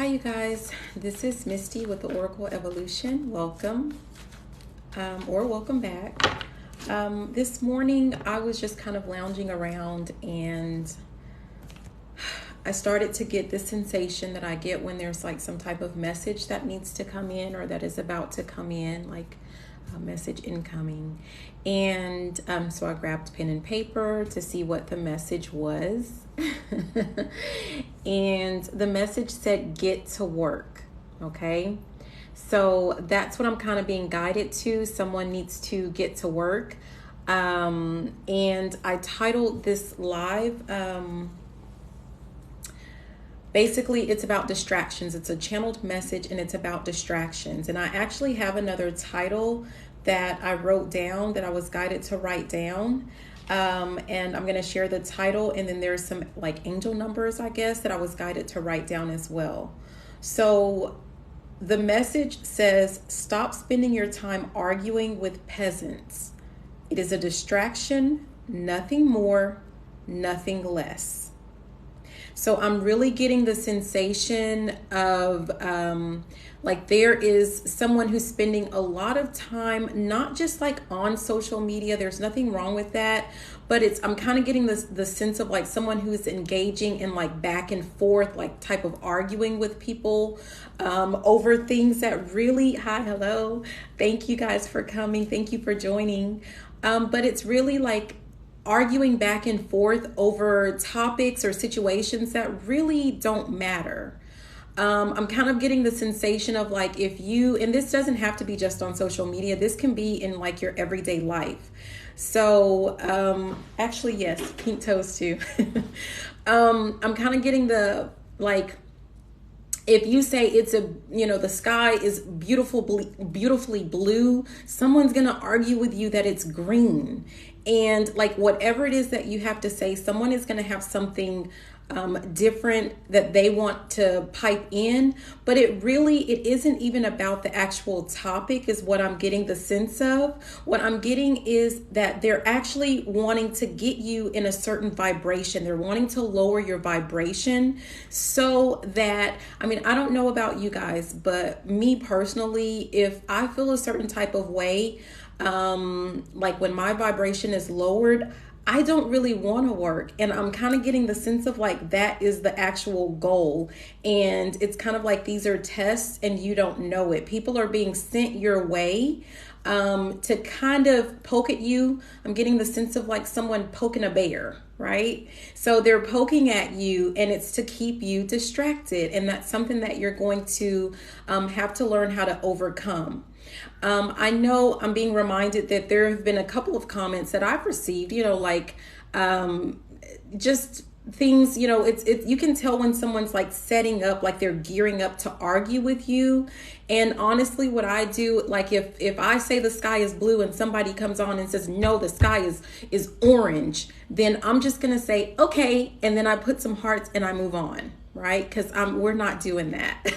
Hi, you guys. This is Misty with the Oracle Evolution. Welcome, or welcome back. This morning, I was just kind of lounging around and I started to get this sensation that I get when there's like some type of message that needs to come in or that is about to come in, like a message incoming. And so I grabbed pen and paper to see what the message was. And the message said, get to work. Okay. So that's what I'm kind of being guided to. Someone needs to get to work. And I titled this live, basically, it's about distractions. It's a channeled message and it's about distractions. And I actually have another title that I wrote down that I was guided to write down. And I'm going to share the title. And then there's some like angel numbers, I guess, that I was guided to write down as well. So the message says, stop spending your time arguing with peasants. It is a distraction, nothing more, nothing less. So I'm really getting the sensation of like there is someone who's spending a lot of time, not just like on social media. There's nothing wrong with that. But I'm kind of getting the sense of like someone who's engaging in like back and forth, like type of arguing with people over things that really, hi, hello. Thank you guys for coming. Thank you for joining. But it's really like arguing back and forth over topics or situations that really don't matter. I'm kind of getting the sensation of like if you, and this doesn't have to be just on social media, this can be in like your everyday life. So actually, yes, pink toes too. I'm kind of getting the like, if you say it's the sky is beautifully blue, someone's going to argue with you that it's green. And like whatever it is that you have to say, someone is going to have something different that they want to pipe in, but it isn't even about the actual topic is what I'm getting the sense of. What I'm getting is that they're actually wanting to get you in a certain vibration. They're wanting to lower your vibration so that, I don't know about you guys, but me personally, if I feel a certain type of way, like when my vibration is lowered, I don't really want to work. And I'm kind of getting the sense of like that is the actual goal. And it's kind of like these are tests and you don't know it. People are being sent your way to kind of poke at you. I'm getting the sense of like someone poking a bear, right? So they're poking at you and it's to keep you distracted. And that's something that you're going to have to learn how to overcome. I know I'm being reminded that there have been a couple of comments that I've received, just things, you can tell when someone's like setting up, like they're gearing up to argue with you. And honestly, what I do, like if I say the sky is blue and somebody comes on and says, no, the sky is orange, then I'm just going to say, okay. And then I put some hearts and I move on, right? Because we're not doing that.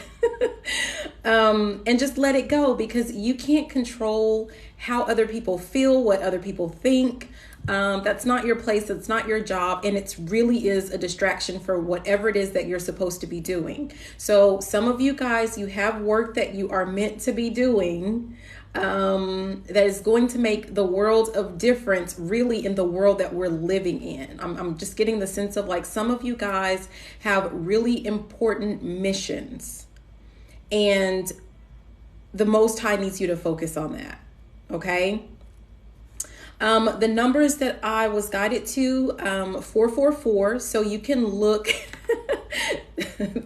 And just let it go, because you can't control how other people feel, what other people think. That's not your place. That's not your job. And it really is a distraction for whatever it is that you're supposed to be doing. So some of you guys, you have work that you are meant to be doing that is going to make the world of difference really in the world that we're living in. I'm just getting the sense of like some of you guys have really important missions. And the Most High needs you to focus on that. Okay. The numbers that I was guided to, 444. So you can look.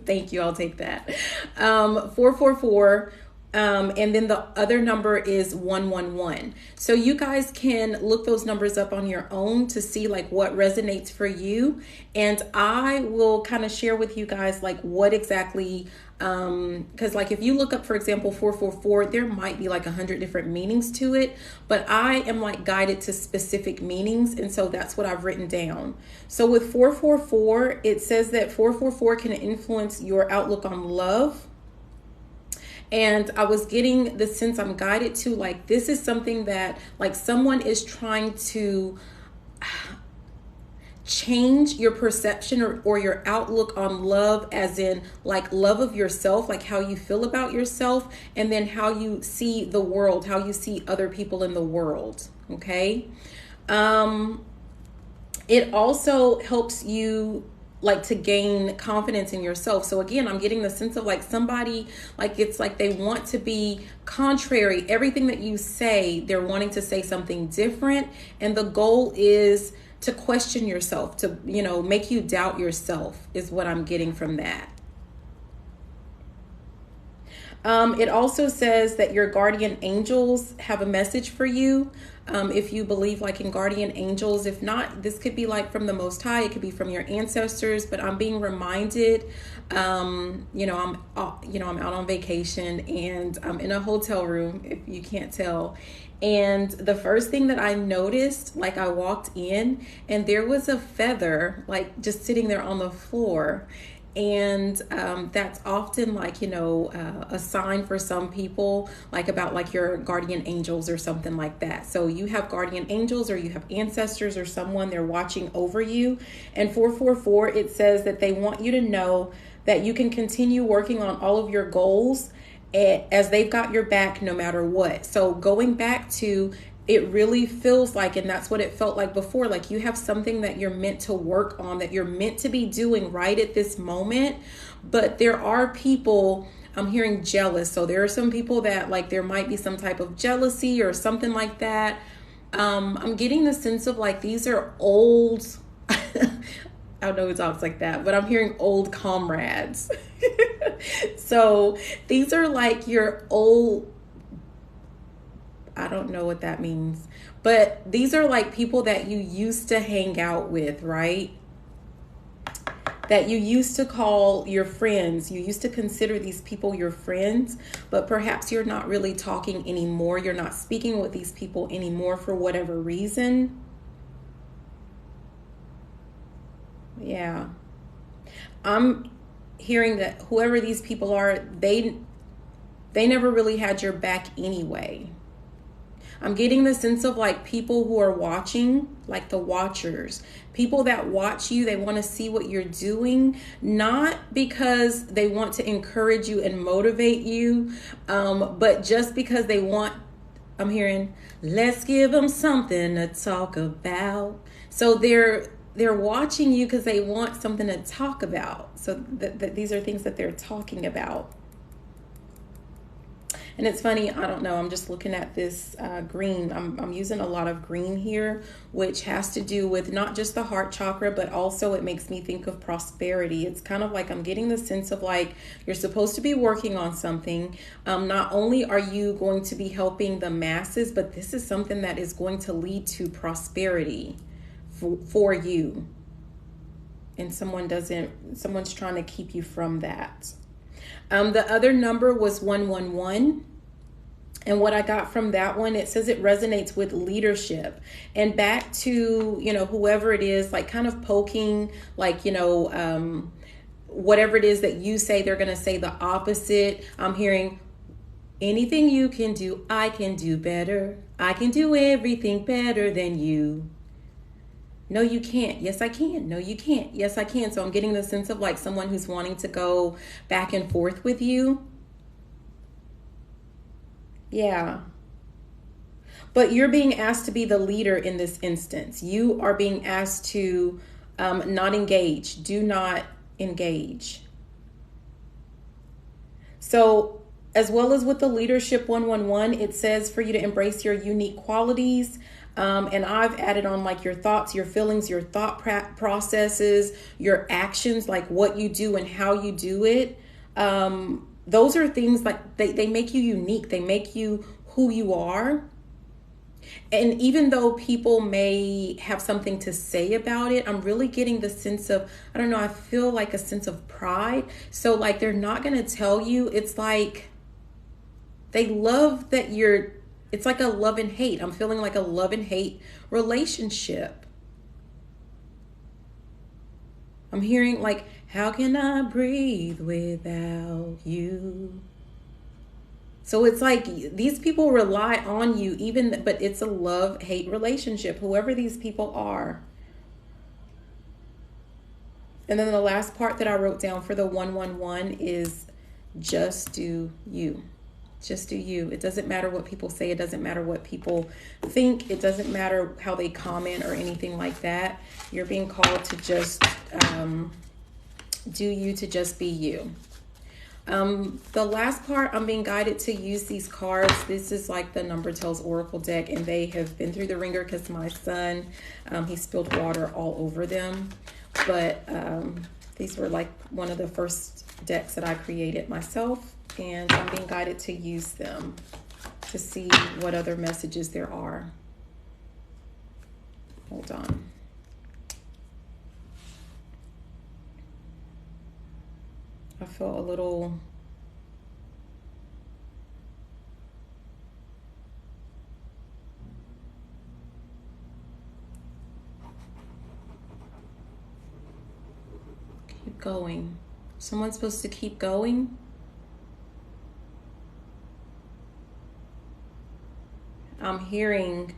Thank you. I'll take that. 444. And then the other number is 111. So you guys can look those numbers up on your own to see like what resonates for you. And I will kind of share with you guys like what exactly, because like if you look up, for example, 444, there might be like 100 different meanings to it, but I am like guided to specific meanings. And so that's what I've written down. So with 444, it says that 444 can influence your outlook on love. And I was getting the sense I'm guided to like, this is something that like someone is trying to change your perception or your outlook on love, as in like love of yourself, like how you feel about yourself, and then how you see the world, how you see other people in the world. Okay. It also helps you like to gain confidence in yourself. So again, I'm getting the sense of like somebody, like it's like they want to be contrary. Everything that you say, they're wanting to say something different. And the goal is to question yourself, to, you know, make you doubt yourself, is what I'm getting from that. It also says that your guardian angels have a message for you. If you believe like in guardian angels, if not, this could be like from the Most High, it could be from your ancestors, but I'm being reminded, I'm out on vacation and I'm in a hotel room, if you can't tell. And the first thing that I noticed, like I walked in and there was a feather, like just sitting there on the floor. And that's often like, a sign for some people, like about like your guardian angels or something like that. So you have guardian angels or you have ancestors or someone, they're watching over you. And 444, it says that they want you to know that you can continue working on all of your goals as they've got your back no matter what. So going back to, it really feels like, and that's what it felt like before, like you have something that you're meant to work on, that you're meant to be doing right at this moment. But there are people, I'm hearing jealous. So there are some people that like there might be some type of jealousy or something like that. I'm getting the sense of like these are old, I don't know who talks like that, but I'm hearing old comrades. So these are like your old, I don't know what that means, but these are like people that you used to hang out with, right? That you used to call your friends. You used to consider these people your friends, but perhaps you're not really talking anymore. You're not speaking with these people anymore for whatever reason. Yeah. I'm hearing that whoever these people are, they never really had your back anyway. I'm getting the sense of like people who are watching, like the watchers, people that watch you, they want to see what you're doing, not because they want to encourage you and motivate you, but just because they want, I'm hearing, let's give them something to talk about. So they're watching you because they want something to talk about. So that these are things that they're talking about. And it's funny, I don't know, I'm just looking at this green. I'm using a lot of green here, which has to do with not just the heart chakra, but also it makes me think of prosperity. It's kind of like I'm getting the sense of like you're supposed to be working on something. Not only are you going to be helping the masses, but this is something that is going to lead to prosperity for you. And someone's trying to keep you from that. The other number was 111. And what I got from that one, it says it resonates with leadership. And back to, whoever it is, like kind of poking, like, whatever it is that you say, they're going to say the opposite. I'm hearing anything you can do, I can do better. I can do everything better than you. No, you can't. Yes, I can. No, you can't. Yes, I can. So I'm getting the sense of like someone who's wanting to go back and forth with you. Yeah. But you're being asked to be the leader in this instance. You are being asked to not engage. Do not engage. So as well as with the leadership 111, it says for you to embrace your unique qualities. And I've added on like your thoughts, your feelings, your thought processes, your actions, like what you do and how you do it. Those are things like they make you unique. They make you who you are. And even though people may have something to say about it, I'm really getting the sense of, I don't know, I feel like a sense of pride. So like they're not going to tell you. It's like they love that it's like a love and hate. I'm feeling like a love and hate relationship. I'm hearing like, how can I breathe without you? So it's like these people rely on you but it's a love-hate relationship, whoever these people are. And then the last part that I wrote down for the 111 is just do you. Just do you. It doesn't matter what people say. It doesn't matter what people think. It doesn't matter how they comment or anything like that. You're being called to just do you, to just be you. The last part, I'm being guided to use these cards. This is like the Number Tells Oracle deck, and they have been through the ringer because my son, he spilled water all over them. But these were like one of the first decks that I created myself, and I'm being guided to use them to see what other messages there are. Hold on. I feel a little keep going. Someone's supposed to keep going. I'm hearing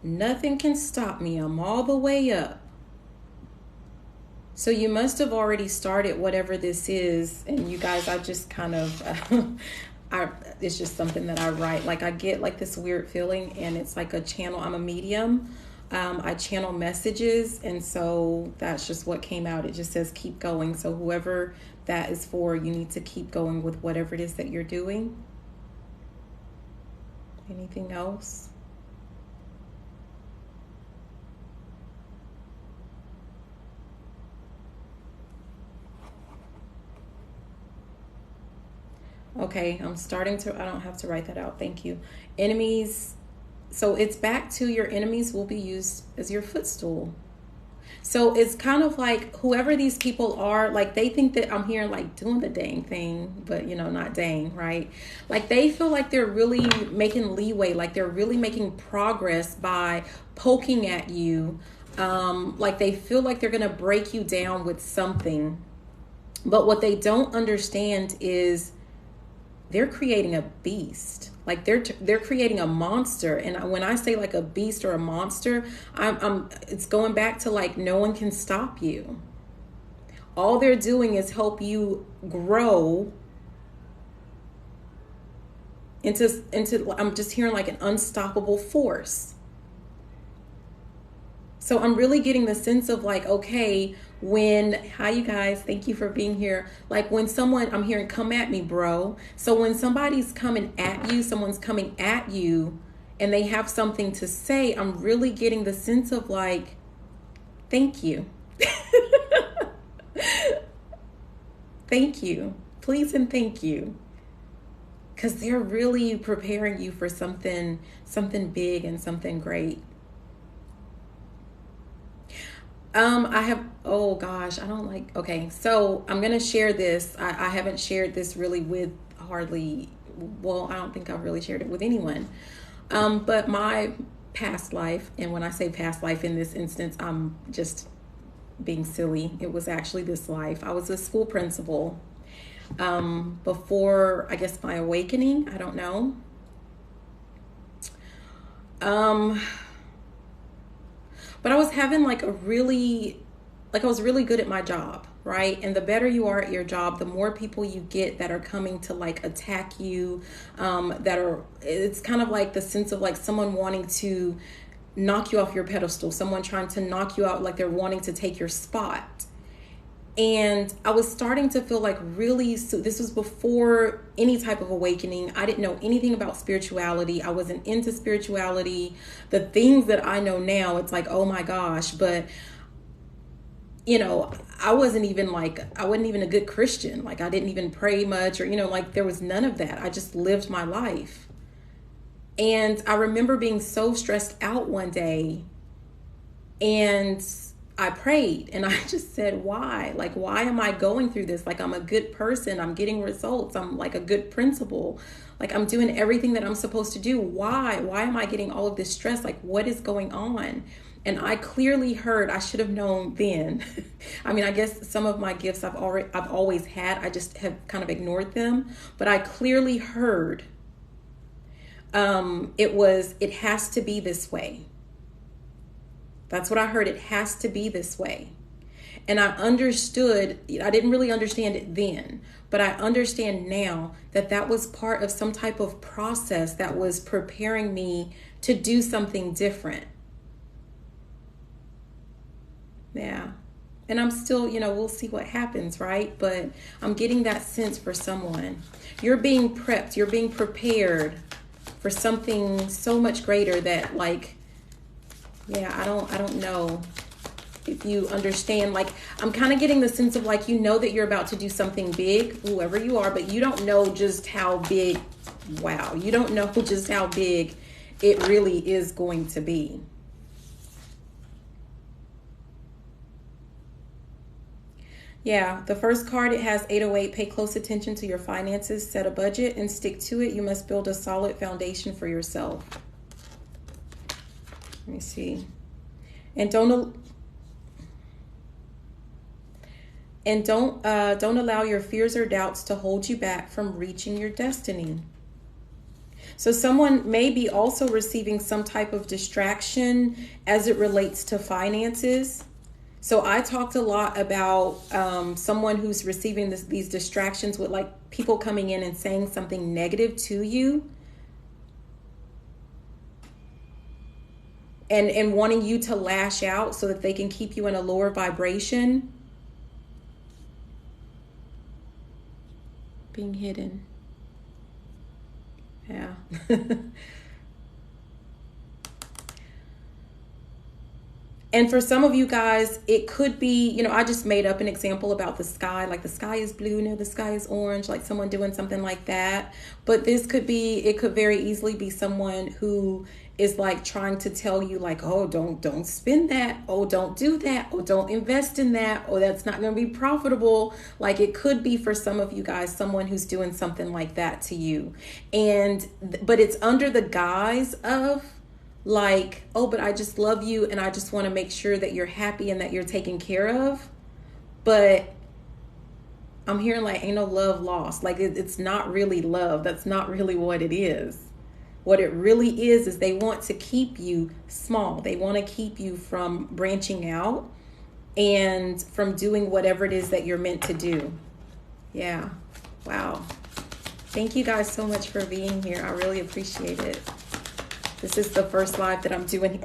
nothing can stop me. I'm all the way up. So you must have already started whatever this is. And you guys, I just kind of, it's just something that I write. Like I get like this weird feeling, and it's like a channel. I'm a medium. I channel messages. And so that's just what came out. It just says keep going. So whoever that is for, you need to keep going with whatever it is that you're doing. Anything else? Okay, I'm starting to, I don't have to write that out. Thank you. Enemies. So it's back to your enemies will be used as your footstool. So it's kind of like whoever these people are, like they think that I'm hearing like doing the dang thing, but you know, not dang, right? Like they feel like they're really making leeway, like they're really making progress by poking at you. Like they feel like they're going to break you down with something. But what they don't understand is they're creating a beast. Like they're creating a monster. And when I say like a beast or a monster, it's going back to like no one can stop you. All they're doing is help you grow into I'm just hearing like an unstoppable force. So I'm really getting the sense of like, okay, hi you guys, thank you for being here. Like when someone, I'm hearing come at me, bro. So when somebody's coming at you, someone's coming at you and they have something to say, I'm really getting the sense of like, thank you. Thank you. Please and thank you. Because they're really preparing you for something big and something great. Oh gosh, I don't like, okay, so I'm going to share this. I haven't shared this really with I don't think I've really shared it with anyone. But my past life, and when I say past life in this instance, I'm just being silly. It was actually this life. I was a school principal, before, I guess, my awakening. I don't know. But I was having I was really good at my job, right? And the better you are at your job, the more people you get that are coming to like attack you, it's kind of like the sense of like someone wanting to knock you off your pedestal, someone trying to knock you out, like they're wanting to take your spot. And I was starting to feel like really, so this was before any type of awakening. I didn't know anything about spirituality. I wasn't into spirituality. The things that I know now, it's like, oh my gosh. But, you know, I wasn't even a good Christian. Like I didn't even pray much or, like there was none of that. I just lived my life. And I remember being so stressed out one day, and I prayed and I just said, why? Like, why am I going through this? Like, I'm a good person. I'm getting results. I'm like a good principal. Like, I'm doing everything that I'm supposed to do. Why? Why am I getting all of this stress? Like, what is going on? And I clearly heard, I should have known then. I mean, I guess some of my gifts I've always had. I just have kind of ignored them. But I clearly heard it has to be this way. That's what I heard. It has to be this way. And I understood, I didn't really understand it then, but I understand now that that was part of some type of process that was preparing me to do something different. Yeah. And I'm still, we'll see what happens, right? But I'm getting that sense for someone. You're being prepped, you're being prepared for something so much greater that, like, yeah, I don't know if you understand. Like, I'm kind of getting the sense of, like, that you're about to do something big, whoever you are, but you don't know just how big. Wow. You don't know just how big it really is going to be. Yeah, the first card, it has 808. Pay close attention to your finances, set a budget, and stick to it. You must build a solid foundation for yourself. Let me see. And don't allow your fears or doubts to hold you back from reaching your destiny. So someone may be also receiving some type of distraction as it relates to finances. So I talked a lot about someone who's receiving these distractions with, like, people coming in and saying something negative to you and wanting you to lash out so that they can keep you in a lower vibration. Being hidden. Yeah. And for some of you guys, it could be, I just made up an example about the sky, like the sky is blue, the sky is orange, like someone doing something like that. But it could very easily be someone who is, like, trying to tell you, like, oh, don't spend that. Oh, don't do that. Oh, don't invest in that. Oh, that's not going to be profitable. Like, it could be for some of you guys, someone who's doing something like that to you. But it's under the guise of, like, oh, but I just love you and I just want to make sure that you're happy and that you're taken care of. But I'm hearing, like, ain't no love lost. Like, it's not really love. That's not really what it is. What it really is they want to keep you small. They want to keep you from branching out and from doing whatever it is that you're meant to do. Yeah. Wow. Thank you guys so much for being here. I really appreciate it. This is the first live that I'm doing.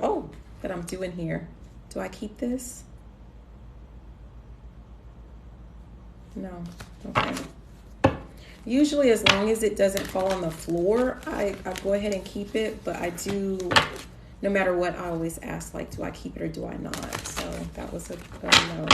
That I'm doing here. Do I keep this? No. Okay. Usually, as long as it doesn't fall on the floor, I go ahead and keep it. But I do, no matter what, I always ask, like, do I keep it or do I not? So that was a no.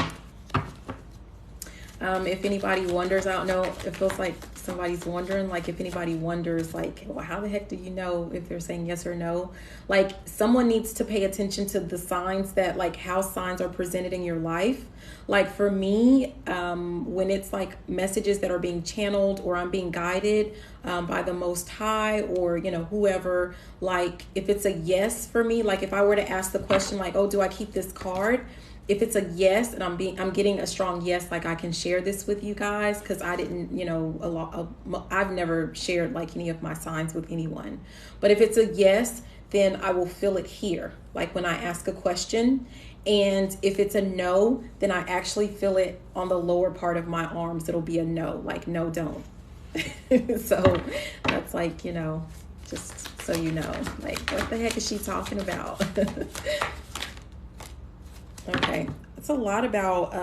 If anybody wonders, I don't know, it feels like somebody's wondering, like, if anybody wonders, like, well, how the heck do you know if they're saying yes or no? Like, someone needs to pay attention to the signs that, like, how signs are presented in your life. Like, for me, when it's, like, messages that are being channeled or I'm being guided by the Most High or, whoever, like, if it's a yes for me, like, if I were to ask the question, like, oh, do I keep this card? If it's a yes and I'm getting a strong yes, like, I can share this with you guys, because I didn't, I've never shared, like, any of my signs with anyone. But if it's a yes, then I will feel it here, like when I ask a question. And if it's a no, then I actually feel it on the lower part of my arms. It'll be a no, like, no, don't. So that's, like, just so you know, like, what the heck is she talking about? Okay, it's a lot about,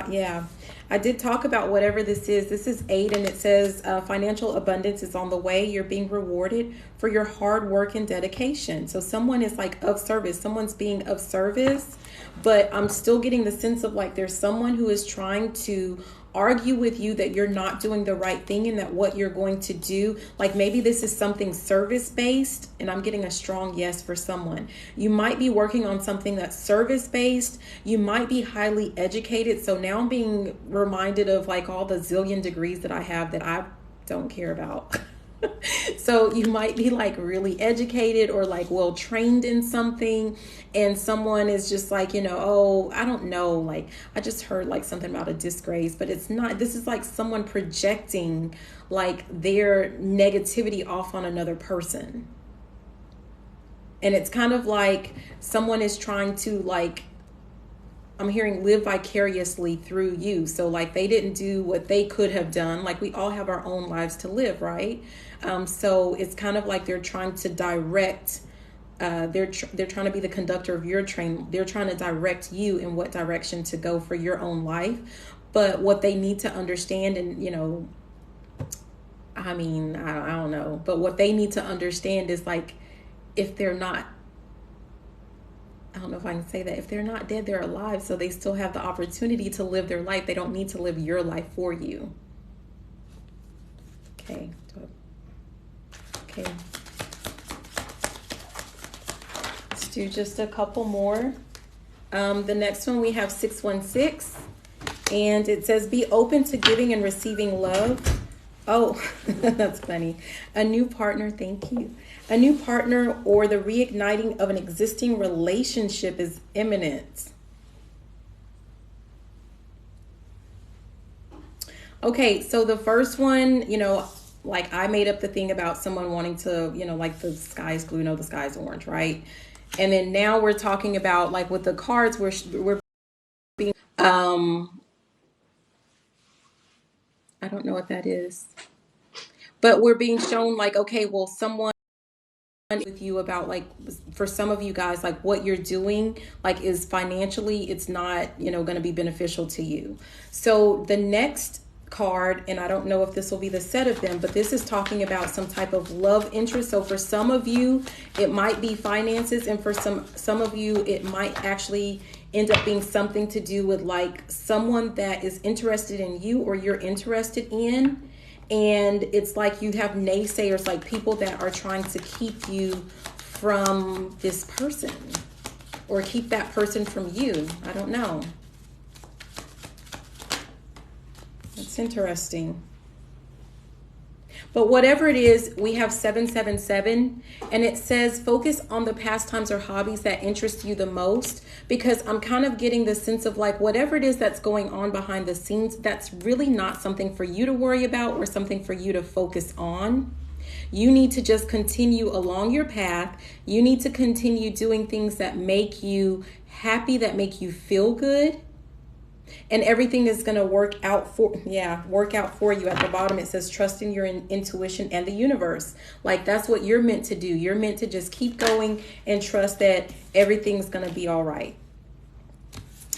yeah, I did talk about whatever this is. This is 8, and it says financial abundance is on the way. You're being rewarded for your hard work and dedication. So someone is, like, of service. Someone's being of service, but I'm still getting the sense of, like, there's someone who is trying to argue with you that you're not doing the right thing and that what you're going to do, like, maybe this is something service based, and I'm getting a strong yes for someone. You might be working on something that's service based. You might be highly educated. So now I'm being reminded of, like, all the zillion degrees that I have that I don't care about. So you might be, like, really educated or, like, well trained in something, and someone is just like, oh, I don't know, like, I just heard, like, something about a disgrace, but it's not. This is, like, someone projecting, like, their negativity off on another person. And it's kind of like someone is trying to, like, I'm hearing live vicariously through you. So like they didn't do what they could have done. Like we all have our own lives to live, right? So it's kind of like they're trying to direct. They're trying to be the conductor of your train. They're trying to direct you in what direction to go for your own life. But what they need to understand, and I mean, I don't know, but what they need to understand is like, if they're not, I don't know if I can say that, if they're not dead, they're alive. So they still have the opportunity to live their life. They don't need to live your life for you. Okay. Okay. Let's do just a couple more. The next one we have 616, and it says be open to giving and receiving love. Oh, that's funny. A new partner, thank you. A new partner or the reigniting of an existing relationship is imminent. Okay, so the first one, like I made up the thing about someone wanting to, like the sky's blue, no, the sky's orange, right? And then now we're talking about like with the cards, we're being, I don't know what that is, but we're being shown like, okay, well, someone with you about like, for some of you guys, like what you're doing like is financially, it's not, going to be beneficial to you. So the next card, and I don't know if this will be the set of them, but this is talking about some type of love interest. So for some of you it might be finances, and for some of you it might actually end up being something to do with like someone that is interested in you or you're interested in. And it's like you have naysayers, like people that are trying to keep you from this person or keep that person from you. I don't know. It's interesting. But whatever it is, we have 777, and it says focus on the pastimes or hobbies that interest you the most, because I'm kind of getting the sense of like whatever it is that's going on behind the scenes, that's really not something for you to worry about or something for you to focus on. You need to just continue along your path. You need to continue doing things that make you happy, that make you feel good. And everything is going to work out for you. At the bottom it says trust in your intuition and the universe. Like that's what you're meant to do. You're meant to just keep going and trust that everything's going to be all right.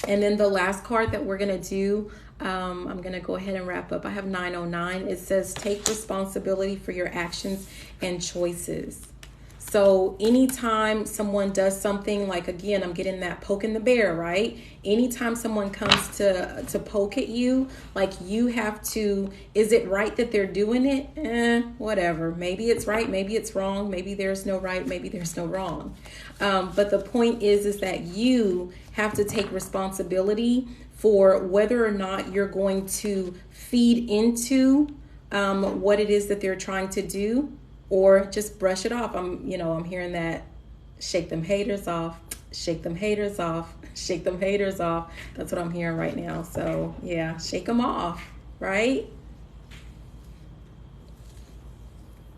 And then the last card that we're going to do, I'm going to go ahead and wrap up. I have 909. It says take responsibility for your actions and choices. So anytime someone does something, like again, I'm getting that poking the bear, right? Anytime someone comes to poke at you, like you have to, is it right that they're doing it? Whatever. Maybe it's right, maybe it's wrong, maybe there's no right, maybe there's no wrong. But the point is that you have to take responsibility for whether or not you're going to feed into what it is that they're trying to do, or just brush it off. I'm hearing that shake them haters off, shake them haters off, shake them haters off. That's what I'm hearing right now. So yeah, shake them off, right?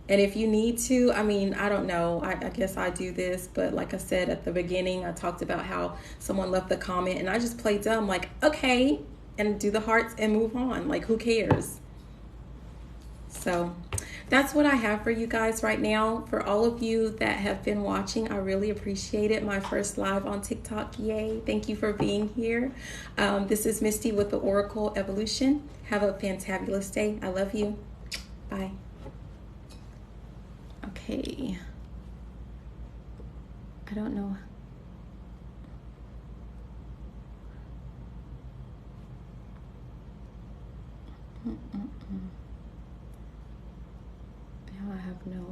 And if you need to, I don't know, I guess I do this, but like I said at the beginning, I talked about how someone left the comment and I just play dumb, like, okay, and do the hearts and move on. Like, who cares? So that's what I have for you guys right now. For all of you that have been watching, I really appreciate it. My first live on TikTok, yay. Thank you for being here. This is Misty with the Oracle Evolution. Have a fantabulous day. I love you. Bye. Okay. I don't know. Now I have no